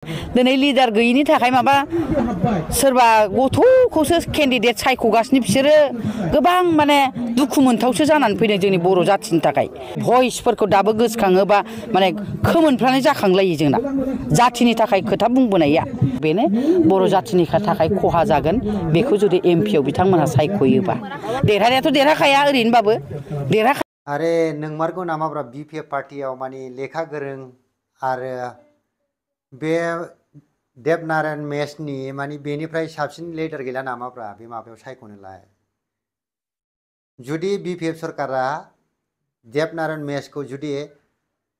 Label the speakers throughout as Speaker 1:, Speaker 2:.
Speaker 1: दिनै लिडार गैयिनि थाखाय माबा सोरबा गथ'खौसो केन्डिडेट सायख'गासिनो बिसोरो गोबां माने दुखु मोनथावसो जानानै फैदों जोंनि बर' जाथिनि थाखाय भइसफोरखौ दाबो गोसोखाङोबा माने खोमोनफ्रानो जाखांलायो जोंना जाथिनि थाखाय खोथा बुंबोनाया बेनो बर' जाथिनि थाखाय खहा जागोन बेखौ जुदि एमपिआव बिथांमोनहा सायख'योबा देरहानायाथ' देरहाखाया ओरैनोबाबो देरहाखाया
Speaker 2: आरे नोंमारगौ नामाब्रा बिपिएफ पार्टियाव माने लेखा गोरों आरो बे देबनारायण मेसनि माने बेनिफ्राय साबसिन लिडार गैला नामाब्रा बे माबायाव सायख'नोलाय जुदि बिपिएफ सरकारा देबनारायण मेसखौ जुदि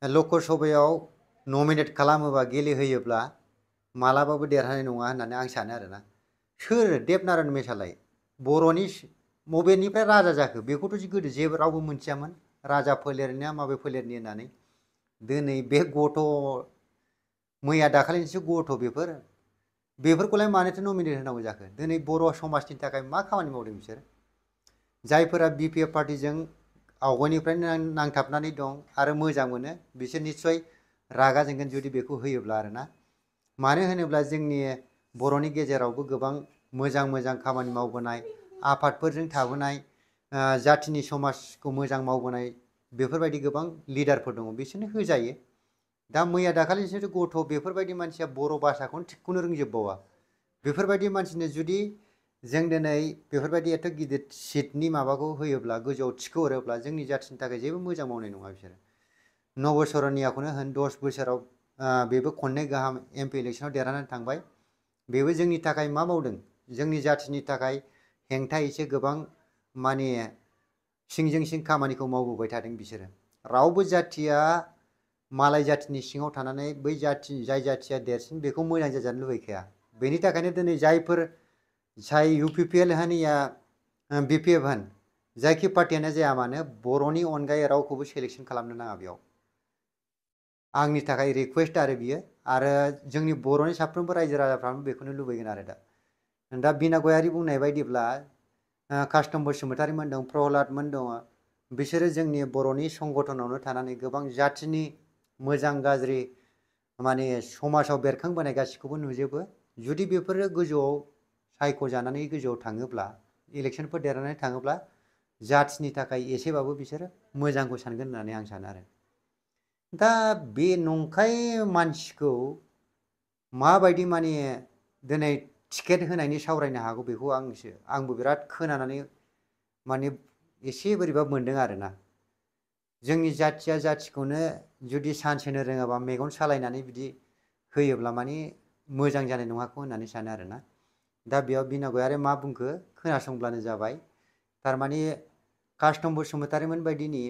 Speaker 2: लकसभायाव नमिनेट खालामोबा गेलेहोयोब्ला मालाबाबो देरहानाय नङा होननानै आं सानो आरोना सोर देबनारायण मेसालाय बर'नि बबेनिफ्राय राजा जाखो बेखौथ' गोदो जेबो रावबो मोनथियामोन राजा फोलेरनिया माबे फोलेरनि होननानै दिनै बे गथ' मैया दाखालिनिसो गथ' बेफोरखौलाय मानोथो नमिनेट होनांगौ जाखो दिनै बर' समाजनि थाखाय मा खामानि मावदों बिसोर जायफोरा बिपिएफ पार्टिजों आवगायनिफ्रायनो नांथाबनानै दं आरो मोजां मोनो बिसोर निस्सय रागा जोंगोन जुदि बेखौ होयोब्ला आरोना मानो होनोब्ला जोंनि बर'नि गेजेरावबो गोबां मोजां मोजां खामानि मावबोनाय आफादफोरजों थाबोनाय जाथिनि समाजखौ मोजां मावबोनाय बेफोरबायदि गोबां लिडारफोर दङ बिसोरनो होजायो दा मैया दाखालिसो गथ' बेफोरबायदि मानसिया बर' भाषाखौनो थिगखौनो रोंजोबबावा बेफोरबायदि मानसिनो जुदि जों दिनै बेफोरबायदि एथ' गिदिर सिटनि माबाखौ होयोब्ला गोजौआव थिखो हरोब्ला जोंनि जाथिनि थाखाय जेबो मोजां मावनाय नङा बिसोरो नबसरनियाखौनो होन 10 बोसोराव बेबो खननै गाहाम एमपि इलेक्सनाव देरहानानै थांबाय बेबो जोंनि थाखाय मा मावदों जोंनि जाथिनि थाखाय हेंथा एसे गोबां माने सिंजों सिं खामानिखौ मावबोबाय थादों बिसोरो रावबो जाथिया मालाय जाथिनि सिङाव थानानै बै जाथि जाय जाथिया देरसिन बेखौ मोजां जाजानो लुबैखाया बेनि थाखायनो दिनै जायफोर जाय इउपिपिएल होन या बिपिएफ होन जायखि पार्टियानो जाया मानो बर'नि अनगायै रावखौबो सेलेक्सन खालामनो नाङा बेयाव आंनि थाखाय रिकुवेस्ट आरो बियो आरो जोंनि बर'नि साफ्रोमबो रायजो राजाफ्रानो बेखौनो लुबैगोन आरो दा बिना गयारि बुंनाय बायदिब्ला कास्टम बसुमतारीमोन दं प्रहलादमोन दङ बिसोरो जोंनि बर'नि संगठनावनो थानानै गोबां जाथिनि मोजां गाज्रि माने समाजाव बेरखांबोनाय गासिखौबो नुजोबो जुदि बेफोरो गोजौआव सायख'जानानै गोजौआव थाङोब्ला इलेक्सनफोर देरहानानै थाङोब्ला जाथिनि थाखाय एसेबाबो बिसोरो मोजांखौ सानगोन होननानै आं सानो आरो दा बे नंखाय मानसिखौ माबायदि माने दिनै टिकेट होनायनि सावरायनो हागौ बेखौ आंबो बिराद खोनानानै माने एसे बोरैबा मोनदों आरोना जोंनि जाथिया जाथिखौनो जुदि सान्स होनो रोङाबा मेगन सालायनानै बिदि होयोब्ला माने मोजां जानाय नङाखौ होननानै सानो आरोना दा बेयाव बिना गयारि मा बुंखो खोनासंब्लानो जाबाय थारमाने कास्टम बसुमतारीमोन बायदिनि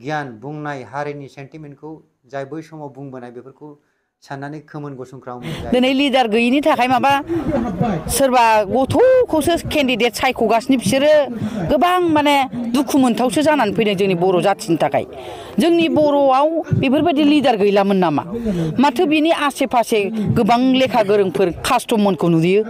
Speaker 2: गियान बुंनाय हारिनि सेन्टिमेन्टखौ जाय बै समाव बुंबोनाय बेफोरखौ साननानै खोमोन गसंख्राव
Speaker 1: दिनै लिडार गैयिनि थाखाय माबा सोरबा गथ'खौसो केन्डिडेट सायख'गासिनो बिसोरो गोबां माने दुखु मोनथावसो जानानै फैदों जोंनि बर' जाथिनि थाखाय जोंनि बर'आव बेफोरबायदि लिडार गैलामोन नामा माथो बिनि आसे फासे गोबां लेखा गोरोंफोर कास्टममोनखौ नुयो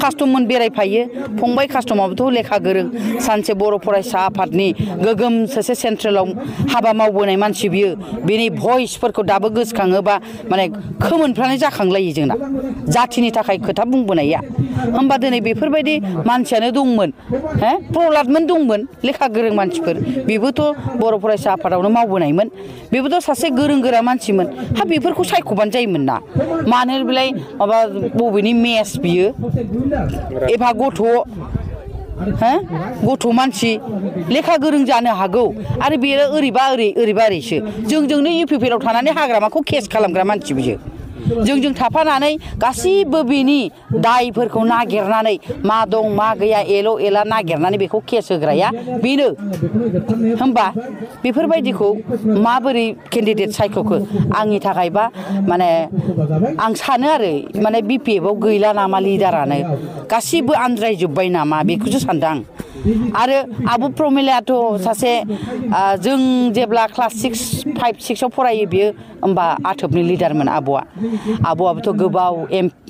Speaker 1: कास्टममोन बेरायफायो फंबाय कास्टमाबोथ' लेखा गोरों सानसे बर' फरायसा आफादनि गोगोम सासे सेन्ट्रेलाव हाबा मावबोनाय मानसि बियो बेनि भइसफोरखौ दाबो गोसोखाङोबा माने खोमोनफ्रानो जाखांलायो जोंना जाथिनि थाखाय खोथा बुंबोनाया होमबा दिनै बेफोरबायदि मानसियानो दंमोन प्रहलादमोन दंमोन लेखा गोरों मानसिफोर बेबोथ' बर' फरायसा आफादावनो मावबोनायमोन बेबोथ' सासे गोरों गोरा मानसिमोन बेफोरखौ सायख'बानो जायोमोन ना मानो बेलाय माबा बबेनि मेस बियो एफा गथ' मानसि लेखा गोरों जानो हागौ आरो बेयो ओरैबा ओरैसो जोंजोंनो इउपिपिएलआव थानानै हाग्रामाखौ केस खालामग्रा मानसि बियो जोंजों थाफानानै गासिबो बेनि दायफोरखौ नागिरनानै मा दं मा गैया एला नागिरनानै बेखौ केस होग्राया बेनो होमबा बेफोरबायदिखौ माबोरै केन्डिडेट सायख'खो आंनि थाखायबा माने आं सानो आरो माने बिपिएफआव गैला नामा लिडारानो गासिबो आनज्रायजोब्बाय नामा बेखौसो सानदों आं आरो आब' प्रमिलायाथ' सासे जों जेब्ला क्लास 5, 6आव फरायो बियो होमबा आथोबनि लिडारमोन आब'आबोथ' गोबाव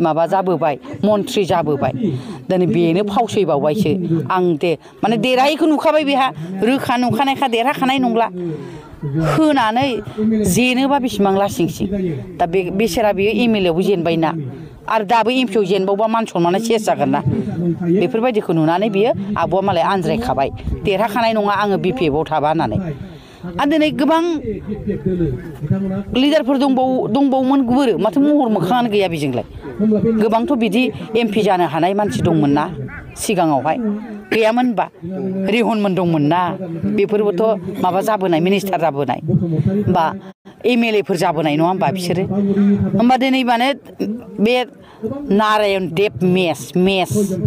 Speaker 1: माबा जाबोबाय मन्थ्रि जाबोबाय दिनै बेनो फावसयबावबायसो आं माने देरहायैखौ नुखाबाय बेहा रोखा नुखानायखा देरहाखानाय नंला होनानै जेनोबा बेसेबां लासिंसिं दा बेसेरा बेयो एमएलएआवबो जेनबायना आरो दाबो एमपिआव जेनबावबा मान सनमाना सेस जागोन ना बेफोरबायदिखौ नुनानै बियो आब'आ मालाय आनज्रायखाबाय देरहाखानाय नङा आङो बिपिएफआव थाबा होननानै आरो दिनै गोबां लिडारफोर दंबावोमोन बोरो माथो महर मोखाङानो गैया बेजोंलाय गोबांथ' बिदि एमपि जानो हानाय मानसि दंमोन ना सिगाङावहाय गैयामोनबा रिहनमोन दंमोन ना बेफोरबोथ' माबा जाबोनाय मिनिस्टार जाबोनाय बा एमएलएफोर जाबोनाय नङा होमबा बिसोरो होमबा दिनै माने बे नारायण देब मेस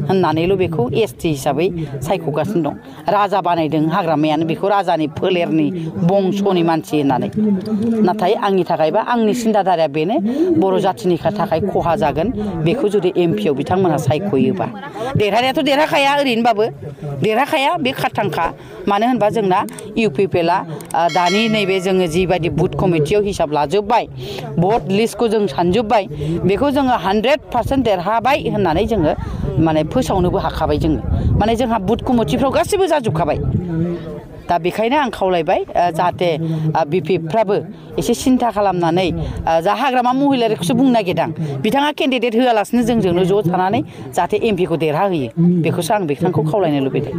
Speaker 1: होननानैल' बेखौ एसटि हिसाबै सायख'गासिनो दं राजा बानायदों हाग्रामायानो बेखौ राजानि फोलेरनि बंस'नि मानसि होननानै नाथाय आंनि थाखायबा आंनि सिन्ताधाराया बेनो बर' जाथिनि थाखाय खहा जागोन बेखौ जुदि एमपिआव बिथांमोनहा सायख'योबा देरहानायाथ' देरहाखाया ओरैनोबाबो देरहाखाया बे खाथांखा मानो होनबा जोंना इउपिपिएलआ दानि नैबे जोङो जिबायदि बुथ कमिटियाव हिसाब लाजोब्बाय भट लिस्टखौ जों सानजोब्बाय बेखौ जोङो 100% देरहाबाय होननानै जोङो माने फोसावनोबो हाखाबाय जोङो माने जोंहा बुथ कमिटिफ्राव गासैबो जाजोबखाबाय दा बेखायनो आं खावलायबाय जाहाथे बिपिएफफ्राबो एसे सिन्था खालामनानै जा हाग्रामा महिलारिखौसो बुंनो नागिरदां बिथाङा केन्डिडेट होआलासिनो जोंजोंनो ज' थानानै जाहाथे एमपिखौ देरहाहोयो बेखौसो आं बिथांखौ खावलायनो लुबैदों